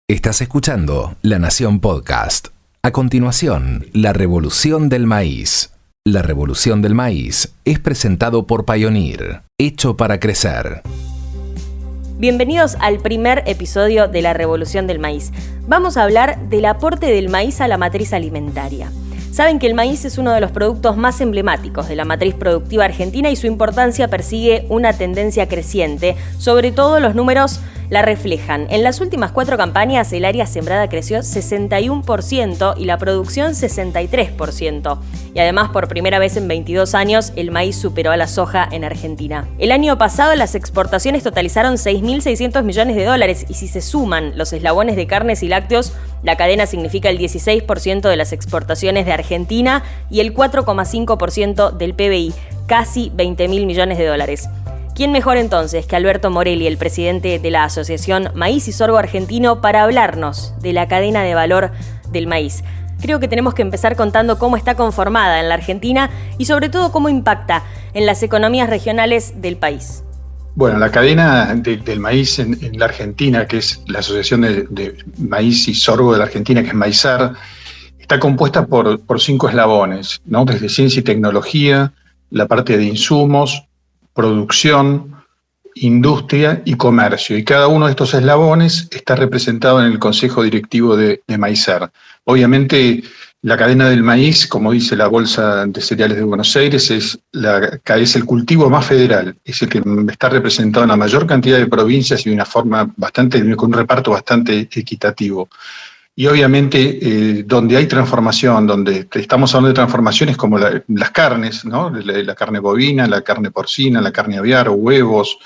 Estás escuchando La Nación Podcast. A continuación, La Revolución del Maíz. La Revolución del Maíz es presentado por Pioneer, hecho para crecer. Bienvenidos al primer episodio de La Revolución del Maíz. Vamos a hablar del aporte del maíz a la matriz alimentaria. Saben que el maíz es uno de los productos más emblemáticos de la matriz productiva argentina y su importancia persigue una tendencia creciente. Sobre todo los números la reflejan. En las últimas 4 campañas el área sembrada creció 61% y la producción 63%. Y además, por primera vez en 22 años, el maíz superó a la soja en Argentina. El año pasado las exportaciones totalizaron 6.600 millones de dólares y si se suman los eslabones de carnes y lácteos, la cadena significa el 16% de las exportaciones de Argentina y el 4,5% del PBI, casi 20.000 millones de dólares. ¿Quién mejor entonces que Alberto Morelli, el presidente de la Asociación Maíz y Sorgo Argentino, para hablarnos de la cadena de valor del maíz? Creo que tenemos que empezar contando cómo está conformada en la Argentina y sobre todo cómo impacta en las economías regionales del país. Bueno, la cadena del maíz en la Argentina, que es la Asociación de Maíz y Sorgo de la Argentina, que es Maizar, está compuesta por 5 eslabones, ¿no? Desde ciencia y tecnología, la parte de insumos, producción, industria y comercio. Y cada uno de estos eslabones está representado en el Consejo Directivo de Maizar. Obviamente, la cadena del maíz, como dice la Bolsa de Cereales de Buenos Aires, es el cultivo más federal, es el que está representado en la mayor cantidad de provincias y de una forma con un reparto bastante equitativo. Y obviamente donde hay transformación, donde estamos hablando de transformaciones como las carnes, ¿no? La carne bovina, la carne porcina, la carne aviar, huevos,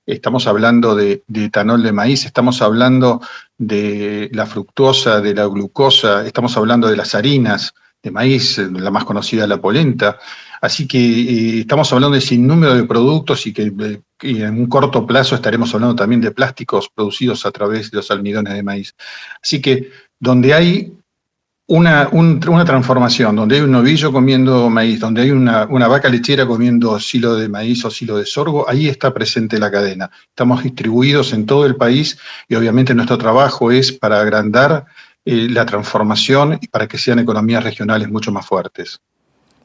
estamos hablando de etanol de maíz, estamos hablando de la fructosa, de la glucosa, estamos hablando de las harinas de maíz, la más conocida la polenta. Así que estamos hablando de sinnúmero de productos y en un corto plazo estaremos hablando también de plásticos producidos a través de los almidones de maíz. Así que donde hay una transformación, donde hay un novillo comiendo maíz, donde hay una vaca lechera comiendo silo de maíz o silo de sorgo, ahí está presente la cadena. Estamos distribuidos en todo el país y obviamente nuestro trabajo es para agrandar la transformación y para que sean economías regionales mucho más fuertes.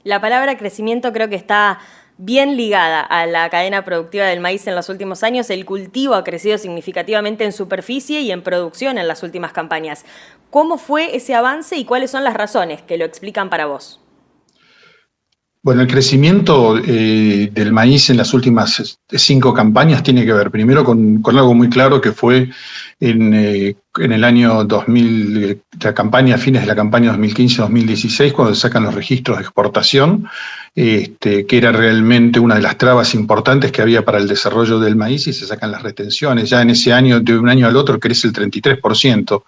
La palabra crecimiento creo que está bien ligada a la cadena productiva del maíz en los últimos años. El cultivo ha crecido significativamente en superficie y en producción en las últimas campañas. ¿Cómo fue ese avance y cuáles son las razones que lo explican para vos? Bueno, el crecimiento del maíz en las últimas 5 campañas tiene que ver primero con algo muy claro que fue en el año 2000, fines de la campaña 2015-2016, cuando se sacan los registros de exportación, que era realmente una de las trabas importantes que había para el desarrollo del maíz y se sacan las retenciones. Ya en ese año, de un año al otro, crece el 33%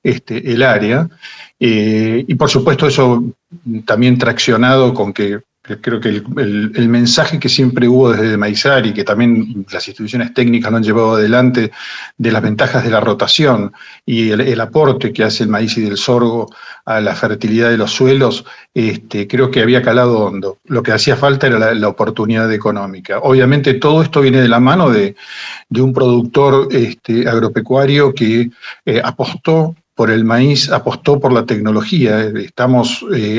el área. Y por supuesto eso también traccionado con que creo que el mensaje que siempre hubo desde Maizar y que también las instituciones técnicas lo han llevado adelante de las ventajas de la rotación y el aporte que hace el maíz y del sorgo a la fertilidad de los suelos, creo que había calado hondo. Lo que hacía falta era la oportunidad económica. Obviamente todo esto viene de la mano de un productor agropecuario que apostó por el maíz, apostó por la tecnología.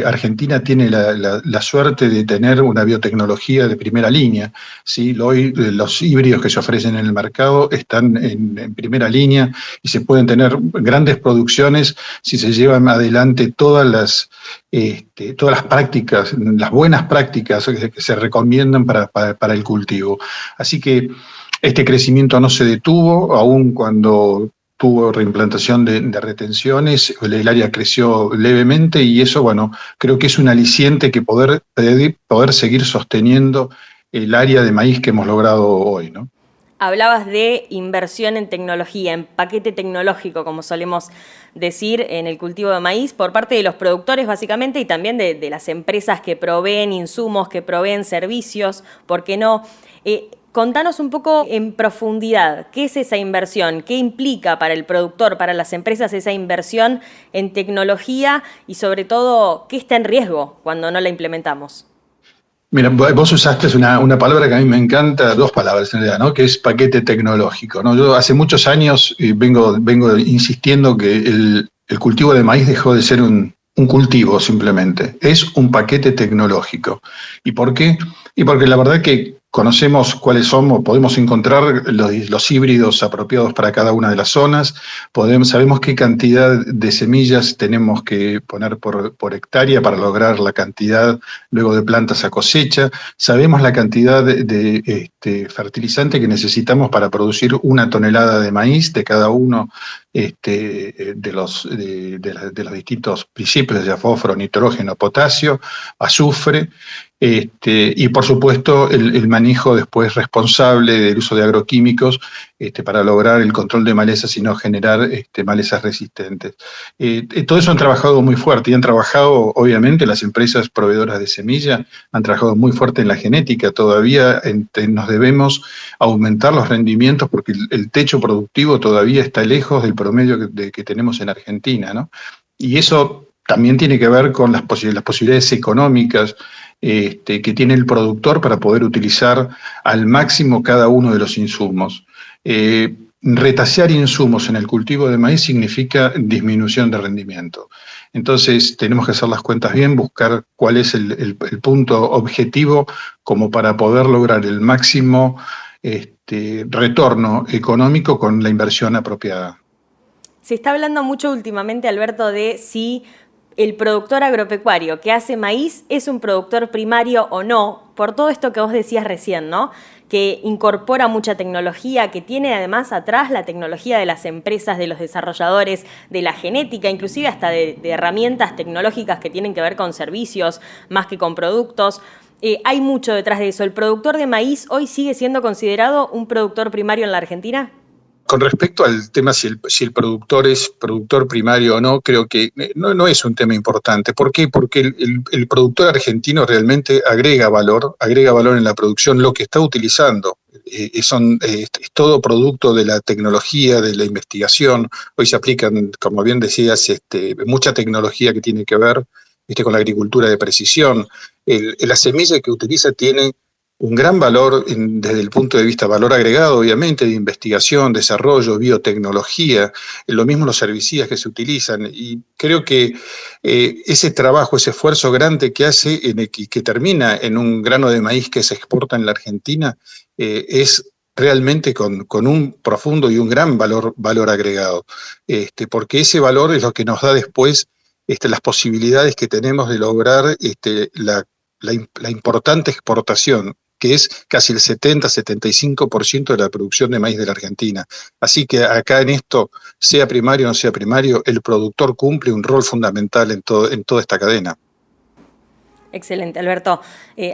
Argentina tiene la suerte de tener una biotecnología de primera línea, ¿sí? Hoy los híbridos que se ofrecen en el mercado están en primera línea y se pueden tener grandes producciones si se llevan adelante todas las prácticas, las buenas prácticas que se recomiendan para el cultivo. Así que este crecimiento no se detuvo, aun cuando tuvo reimplantación de retenciones, el área creció levemente y eso, bueno, creo que es un aliciente que poder seguir sosteniendo el área de maíz que hemos logrado hoy, ¿no? Hablabas de inversión en tecnología, en paquete tecnológico, como solemos decir, en el cultivo de maíz, por parte de los productores básicamente y también de las empresas que proveen insumos, que proveen servicios, ¿por qué no? Contanos un poco en profundidad, ¿qué es esa inversión? ¿Qué implica para el productor, para las empresas esa inversión en tecnología y sobre todo, qué está en riesgo cuando no la implementamos? Mira, vos usaste una palabra que a mí me encanta, dos palabras en realidad, ¿no? Que es paquete tecnológico, ¿no? Yo hace muchos años vengo insistiendo que el cultivo de maíz dejó de ser un cultivo simplemente, es un paquete tecnológico. ¿Y por qué? Y porque la verdad que conocemos cuáles somos, podemos encontrar los híbridos apropiados para cada una de las zonas, sabemos qué cantidad de semillas tenemos que poner por hectárea para lograr la cantidad luego de plantas a cosecha, sabemos la cantidad de fertilizante que necesitamos para producir 1 tonelada de maíz de cada uno de los distintos principios de fósforo, nitrógeno, potasio, azufre. Y por supuesto el manejo después responsable del uso de agroquímicos para lograr el control de malezas y no generar malezas resistentes. Todo eso han trabajado muy fuerte y han trabajado, obviamente, las empresas proveedoras de semilla, han trabajado muy fuerte en la genética. Todavía nos debemos aumentar los rendimientos porque el techo productivo todavía está lejos del promedio que tenemos en Argentina, ¿no? Y eso también tiene que ver con las posibilidades económicas que tiene el productor para poder utilizar al máximo cada uno de los insumos. Retasear insumos en el cultivo de maíz significa disminución de rendimiento. Entonces tenemos que hacer las cuentas bien, buscar cuál es el punto objetivo como para poder lograr el máximo retorno económico con la inversión apropiada. Se está hablando mucho últimamente, Alberto, de si el productor agropecuario que hace maíz es un productor primario o no, por todo esto que vos decías recién, ¿no? Que incorpora mucha tecnología, que tiene además atrás la tecnología de las empresas, de los desarrolladores, de la genética, inclusive hasta de herramientas tecnológicas que tienen que ver con servicios más que con productos. Hay mucho detrás de eso. ¿El productor de maíz hoy sigue siendo considerado un productor primario en la Argentina? Con respecto al tema si el productor es productor primario o no, creo que no es un tema importante. ¿Por qué? Porque el productor argentino realmente agrega valor en la producción, lo que está utilizando. Es todo producto de la tecnología, de la investigación. Hoy se aplican, como bien decías, mucha tecnología que tiene que ver con la agricultura de precisión. La semilla que utiliza tiene un gran valor desde el punto de vista valor agregado, obviamente, de investigación, desarrollo, biotecnología, lo mismo los herbicidas que se utilizan. Y creo que ese trabajo, ese esfuerzo grande que hace y que termina en un grano de maíz que se exporta en la Argentina, es realmente con un profundo y un gran valor agregado, porque ese valor es lo que nos da después las posibilidades que tenemos de lograr la importante exportación, que es casi el 70-75% de la producción de maíz de la Argentina. Así que acá en esto, sea primario o no sea primario, el productor cumple un rol fundamental en toda esta cadena. Excelente, Alberto.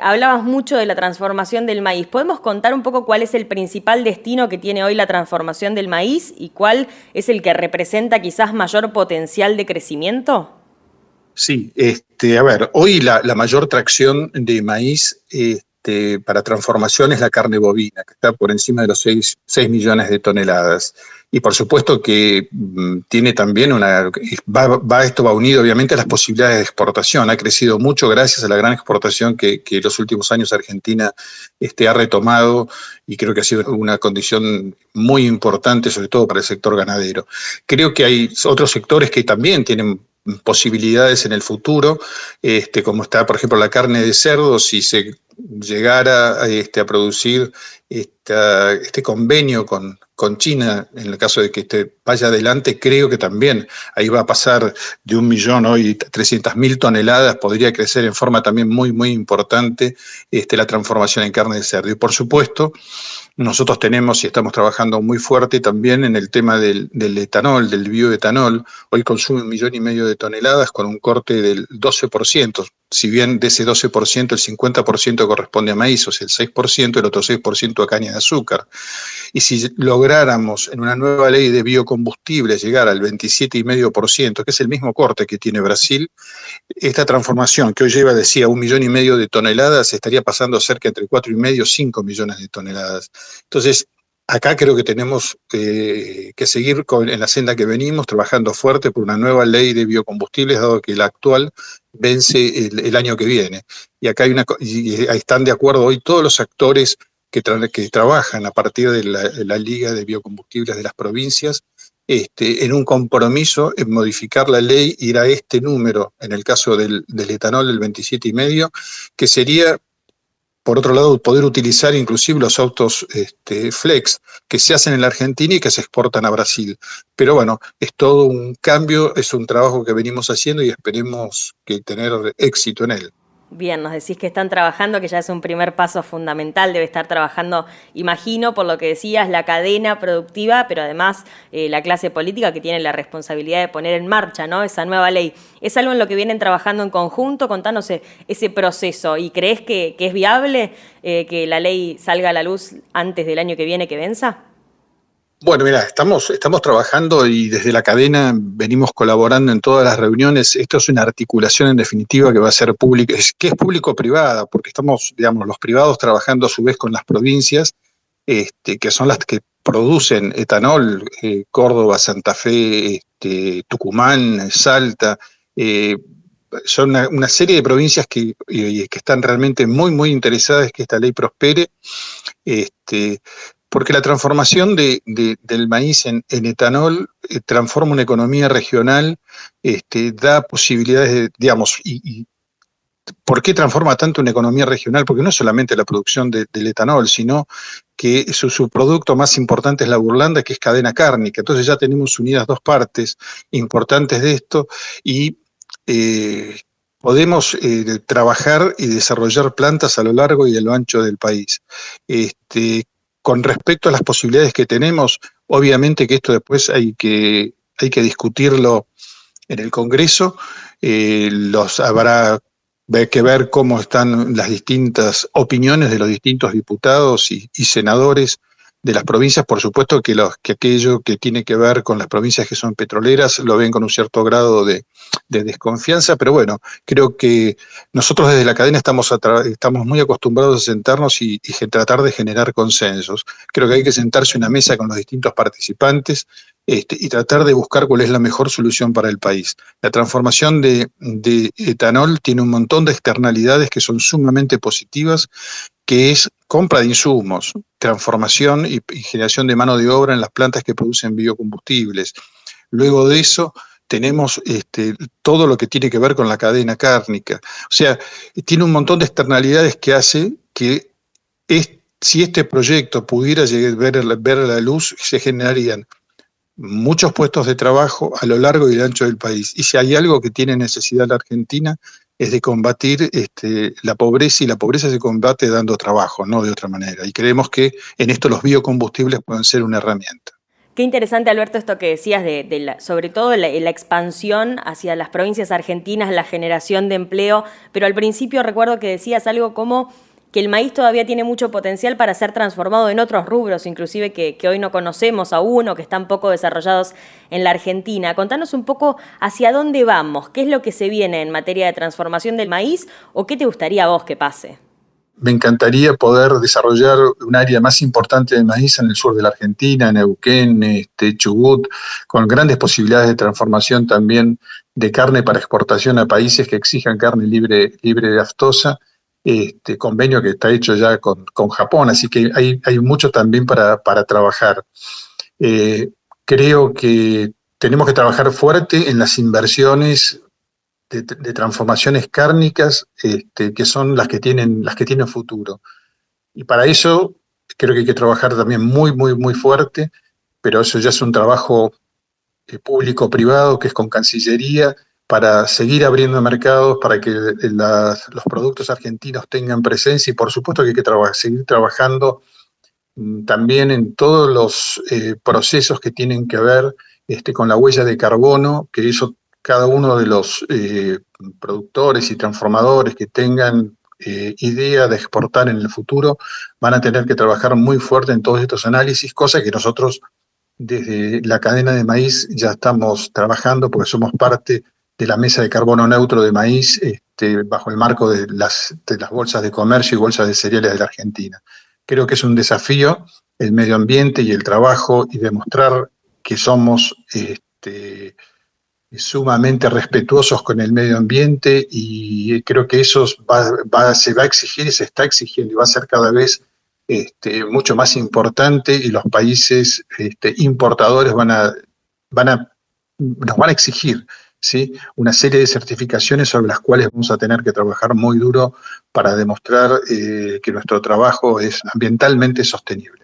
Hablabas mucho de la transformación del maíz. ¿Podemos contar un poco cuál es el principal destino que tiene hoy la transformación del maíz y cuál es el que representa quizás mayor potencial de crecimiento? Sí, a ver, hoy la mayor tracción de maíz para transformación es la carne bovina, que está por encima de los 6 millones de toneladas. Y por supuesto que tiene también esto va unido obviamente a las posibilidades de exportación. Ha crecido mucho gracias a la gran exportación que en los últimos años Argentina ha retomado y creo que ha sido una condición muy importante, sobre todo para el sector ganadero. Creo que hay otros sectores que también tienen posibilidades en el futuro, como está, por ejemplo, la carne de cerdo. Si se llegara a producir este convenio con China, en el caso de que vaya adelante, creo que también ahí va a pasar de 1 millón hoy 300.000 toneladas, podría crecer en forma también muy, muy importante la transformación en carne de cerdo. Y por supuesto, nosotros tenemos y estamos trabajando muy fuerte también en el tema del etanol, del bioetanol. Hoy consume 1,5 millones de toneladas con un corte del 12%. Si bien de ese 12%, el 50% corresponde a maíz, o sea, el 6%, el otro 6% a caña de azúcar. Y si lográramos en una nueva ley de biocombustibles llegar al 27,5%, que es el mismo corte que tiene Brasil, esta transformación que hoy lleva, decía, 1,5 millones de toneladas, estaría pasando a cerca entre 4,5 y 5 millones de toneladas. Entonces, Acá creo que tenemos que seguir en la senda que venimos, trabajando fuerte por una nueva ley de biocombustibles, dado que la actual vence el año que viene. Y acá están de acuerdo hoy todos los actores que trabajan a partir de la Liga de Biocombustibles de las provincias, en un compromiso en modificar la ley, ir a este número, en el caso del etanol, del 27,5, que sería, por otro lado, poder utilizar inclusive los autos flex que se hacen en la Argentina y que se exportan a Brasil. Pero bueno, es todo un cambio, es un trabajo que venimos haciendo y esperemos que tener éxito en él. Bien, nos decís que están trabajando, que ya es un primer paso fundamental, debe estar trabajando, imagino, por lo que decías, la cadena productiva, pero además la clase política que tiene la responsabilidad de poner en marcha, ¿no?, esa nueva ley. ¿Es algo en lo que vienen trabajando en conjunto? Contanos ese proceso. ¿Y crees que es viable que la ley salga a la luz antes del año que viene que venza? Bueno, mira, estamos trabajando y desde la cadena venimos colaborando en todas las reuniones. Esto es una articulación en definitiva que va a ser pública, que es público-privada, porque estamos, digamos, los privados trabajando a su vez con las provincias, que son las que producen etanol, Córdoba, Santa Fe, Tucumán, Salta. Son una serie de provincias que están realmente muy, muy interesadas que esta ley prospere. Porque la transformación del maíz en etanol transforma una economía regional, da posibilidades, digamos, y ¿por qué transforma tanto una economía regional? Porque no es solamente la producción del etanol, sino que su producto más importante es la burlanda, que es cadena cárnica. Entonces ya tenemos unidas dos partes importantes de esto y podemos trabajar y desarrollar plantas a lo largo y a lo ancho del país. Con respecto a las posibilidades que tenemos, obviamente que esto después hay que discutirlo en el Congreso, habrá que ver cómo están las distintas opiniones de los distintos diputados y senadores de las provincias. Por supuesto que aquello que tiene que ver con las provincias que son petroleras lo ven con un cierto grado de desconfianza, pero bueno, creo que nosotros desde la cadena estamos muy acostumbrados a sentarnos y tratar de generar consensos. Creo que hay que sentarse en una mesa con los distintos participantes y tratar de buscar cuál es la mejor solución para el país. La transformación de etanol tiene un montón de externalidades que son sumamente positivas, que es compra de insumos, transformación y generación de mano de obra en las plantas que producen biocombustibles. Luego de eso tenemos todo lo que tiene que ver con la cadena cárnica. O sea, tiene un montón de externalidades que hace que si este proyecto pudiera ver a la luz, se generarían muchos puestos de trabajo a lo largo y ancho del país. Y si hay algo que tiene necesidad la Argentina es de combatir la pobreza, y la pobreza se combate dando trabajo, no de otra manera. Y creemos que en esto los biocombustibles pueden ser una herramienta. Qué interesante, Alberto, esto que decías sobre todo la expansión hacia las provincias argentinas, la generación de empleo, pero al principio recuerdo que decías algo como que el maíz todavía tiene mucho potencial para ser transformado en otros rubros, inclusive que hoy no conocemos aún o que están poco desarrollados en la Argentina. Contanos un poco hacia dónde vamos, qué es lo que se viene en materia de transformación del maíz o qué te gustaría a vos que pase. Me encantaría poder desarrollar un área más importante de maíz en el sur de la Argentina, en Neuquén, Chubut, con grandes posibilidades de transformación también de carne para exportación a países que exijan carne libre de aftosa. Convenio que está hecho ya con Japón, así que hay mucho también para trabajar. Creo que tenemos que trabajar fuerte en las inversiones de transformaciones cárnicas, que son las que tienen futuro. Y para eso creo que hay que trabajar también muy, muy, muy fuerte, pero eso ya es un trabajo público-privado, que es con Cancillería, para seguir abriendo mercados, para que los productos argentinos tengan presencia, y por supuesto que hay que seguir trabajando también en todos los procesos que tienen que ver con la huella de carbono, que eso cada uno de los productores y transformadores que tengan idea de exportar en el futuro van a tener que trabajar muy fuerte en todos estos análisis, cosa que nosotros desde la cadena de maíz ya estamos trabajando, porque somos parte de la mesa de carbono neutro de maíz, bajo el marco de las bolsas de comercio y bolsas de cereales de la Argentina. Creo que es un desafío el medio ambiente y el trabajo y demostrar que somos sumamente respetuosos con el medio ambiente, y creo que eso se va a exigir y se está exigiendo y va a ser cada vez mucho más importante, y los países importadores nos van a exigir, ¿sí?, una serie de certificaciones sobre las cuales vamos a tener que trabajar muy duro para demostrar que nuestro trabajo es ambientalmente sostenible.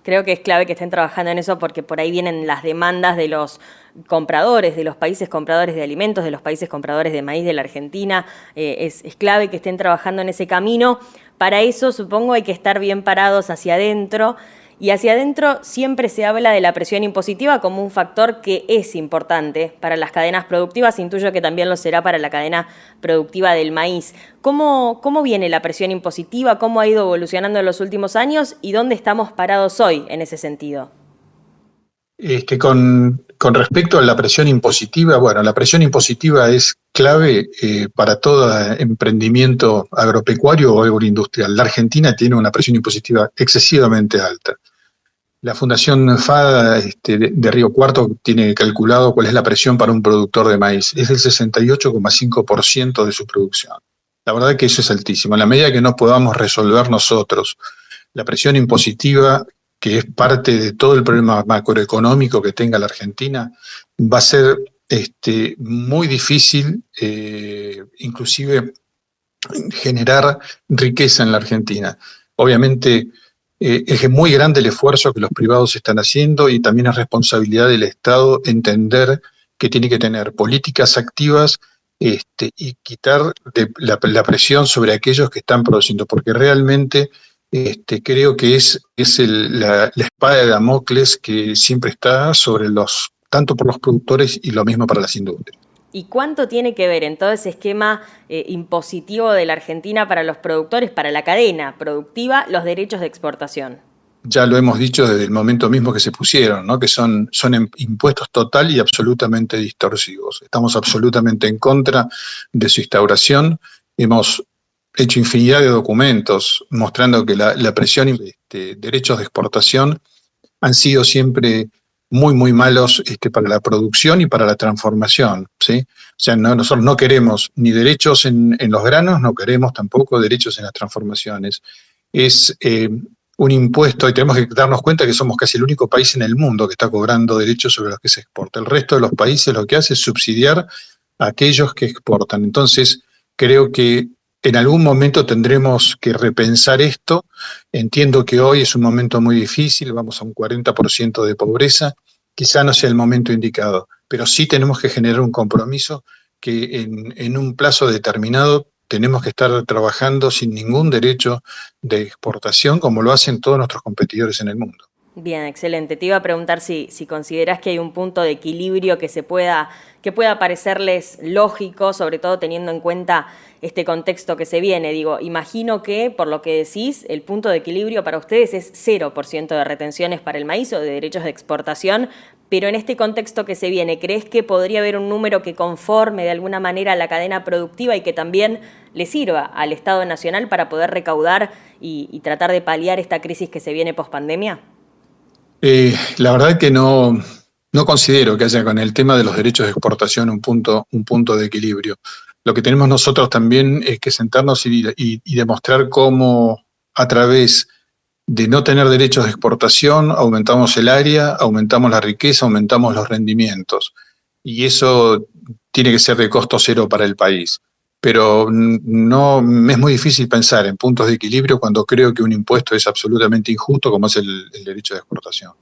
Creo que es clave que estén trabajando en eso porque por ahí vienen las demandas de los compradores, de los países compradores de alimentos, de los países compradores de maíz de la Argentina. Es clave que estén trabajando en ese camino. Para eso, supongo, hay que estar bien parados hacia adentro. Y hacia adentro siempre se habla de la presión impositiva como un factor que es importante para las cadenas productivas. Intuyo que también lo será para la cadena productiva del maíz. ¿Cómo viene la presión impositiva? ¿Cómo ha ido evolucionando en los últimos años? ¿Y dónde estamos parados hoy en ese sentido? Con respecto a la presión impositiva, bueno, la presión impositiva es clave para todo emprendimiento agropecuario o agroindustrial. La Argentina tiene una presión impositiva excesivamente alta. La Fundación FADA de Río Cuarto tiene calculado cuál es la presión para un productor de maíz. Es del 68,5% de su producción. La verdad que eso es altísimo. En la medida que no podamos resolver nosotros la presión impositiva, que es parte de todo el problema macroeconómico que tenga la Argentina, va a ser muy difícil, inclusive, generar riqueza en la Argentina. Obviamente, es muy grande el esfuerzo que los privados están haciendo, y también es responsabilidad del Estado entender que tiene que tener políticas activas y quitar la presión sobre aquellos que están produciendo, porque realmente creo que es la espada de Damocles que siempre está sobre tanto por los productores y lo mismo para las industrias. ¿Y cuánto tiene que ver en todo ese esquema impositivo de la Argentina para los productores, para la cadena productiva, los derechos de exportación? Ya lo hemos dicho desde el momento mismo que se pusieron, ¿no?, que son impuestos total y absolutamente distorsivos. Estamos absolutamente en contra de su instauración. Hemos hecho infinidad de documentos mostrando que la presión y derechos de exportación han sido siempre muy, muy malos para la producción y para la transformación, ¿sí? O sea, nosotros no queremos ni derechos en los granos, no queremos tampoco derechos en las transformaciones. Es un impuesto, y tenemos que darnos cuenta que somos casi el único país en el mundo que está cobrando derechos sobre los que se exporta. El resto de los países lo que hace es subsidiar a aquellos que exportan. Entonces, creo que en algún momento tendremos que repensar esto. Entiendo que hoy es un momento muy difícil, vamos a un 40% de pobreza, quizá no sea el momento indicado, pero sí tenemos que generar un compromiso que en un plazo determinado tenemos que estar trabajando sin ningún derecho de exportación, como lo hacen todos nuestros competidores en el mundo. Bien, excelente. Te iba a preguntar si considerás que hay un punto de equilibrio que pueda parecerles lógico, sobre todo teniendo en cuenta este contexto que se viene. Digo, imagino que, por lo que decís, el punto de equilibrio para ustedes es 0% de retenciones para el maíz o de derechos de exportación, pero en este contexto que se viene, ¿crees que podría haber un número que conforme de alguna manera a la cadena productiva y que también le sirva al Estado Nacional para poder recaudar y tratar de paliar esta crisis que se viene pospandemia? La verdad que no considero que haya con el tema de los derechos de exportación un punto de equilibrio. Lo que tenemos nosotros también es que sentarnos y demostrar cómo, a través de no tener derechos de exportación, aumentamos el área, aumentamos la riqueza, aumentamos los rendimientos. Y eso tiene que ser de costo cero para el país. Pero no es muy difícil pensar en puntos de equilibrio cuando creo que un impuesto es absolutamente injusto, como es el derecho de exportación.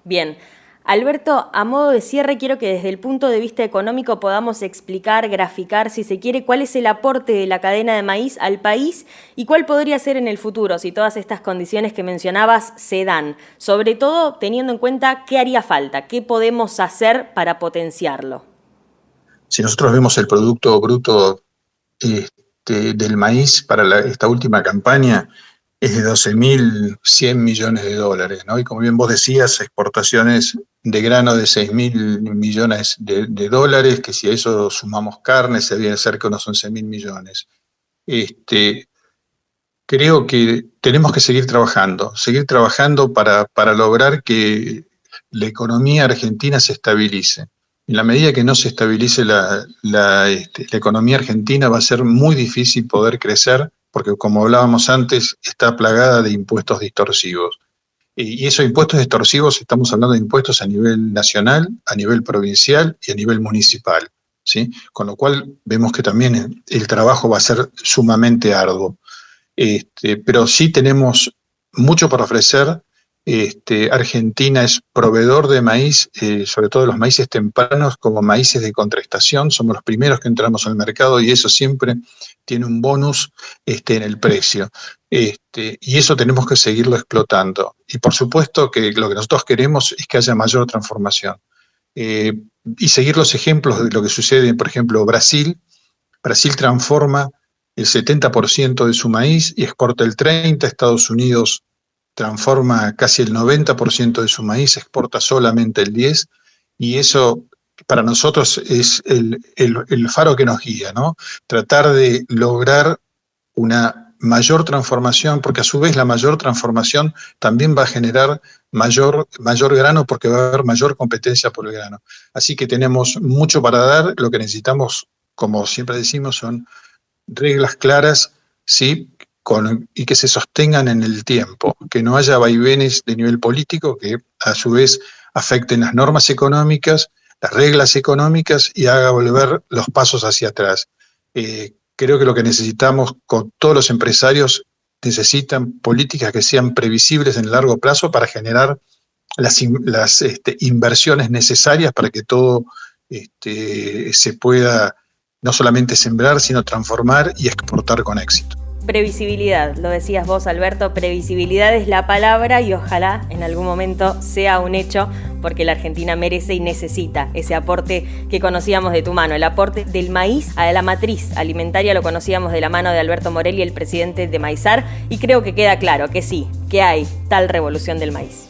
Bien. Alberto, a modo de cierre, quiero que desde el punto de vista económico podamos explicar, graficar, si se quiere, cuál es el aporte de la cadena de maíz al país y cuál podría ser en el futuro si todas estas condiciones que mencionabas se dan. Sobre todo teniendo en cuenta qué haría falta, qué podemos hacer para potenciarlo. Si nosotros vemos el Producto Bruto del maíz para esta última campaña, es de 12.100 millones de dólares, ¿no? Y como bien vos decías, exportaciones de grano de 6.000 millones de dólares, que si a eso sumamos carne, se viene cerca de unos 11.000 millones. creo que tenemos que seguir trabajando para lograr que la economía argentina se estabilice. En la medida que no se estabilice la economía argentina, va a ser muy difícil poder crecer, porque como hablábamos antes, está plagada de impuestos distorsivos. Y esos impuestos distorsivos, estamos hablando de impuestos a nivel nacional, a nivel provincial y a nivel municipal, ¿sí? Con lo cual vemos que también el trabajo va a ser sumamente arduo. Pero sí tenemos mucho por ofrecer. Argentina es proveedor de maíz, sobre todo los maíces tempranos como maíces de contraestación. Somos los primeros que entramos al mercado y eso siempre tiene un bonus en el precio. Y eso tenemos que seguirlo explotando. Y por supuesto que lo que nosotros queremos es que haya mayor transformación. Y seguir los ejemplos de lo que sucede, por ejemplo, Brasil. Brasil transforma el 70% de su maíz y exporta el 30%. Estados Unidos transforma casi el 90% de su maíz, exporta solamente el 10%, y eso para nosotros es el faro que nos guía, ¿no? Tratar de lograr una mayor transformación, porque a su vez la mayor transformación también va a generar mayor grano, porque va a haber mayor competencia por el grano. Así que tenemos mucho para dar. Lo que necesitamos, como siempre decimos, son reglas claras, ¿sí? Y que se sostengan en el tiempo, que no haya vaivenes de nivel político que a su vez afecten las normas económicas, las reglas económicas y haga volver los pasos hacia atrás. Creo que lo que necesitamos con todos los empresarios, necesitan políticas que sean previsibles en el largo plazo para generar las inversiones necesarias para que todo se pueda no solamente sembrar, sino transformar y exportar con éxito. Previsibilidad, lo decías vos, Alberto, previsibilidad es la palabra y ojalá en algún momento sea un hecho, porque la Argentina merece y necesita ese aporte que conocíamos de tu mano, el aporte del maíz a la matriz alimentaria. Lo conocíamos de la mano de Alberto Morelli, el presidente de Maizar, y creo que queda claro que sí, que hay tal revolución del maíz.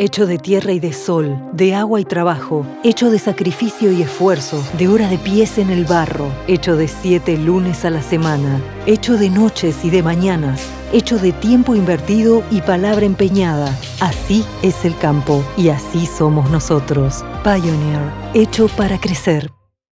Hecho de tierra y de sol, de agua y trabajo, hecho de sacrificio y esfuerzo, de horas de pies en el barro, hecho de 7 lunes a la semana, hecho de noches y de mañanas, hecho de tiempo invertido y palabra empeñada. Así es el campo y así somos nosotros. Pioneer, hecho para crecer.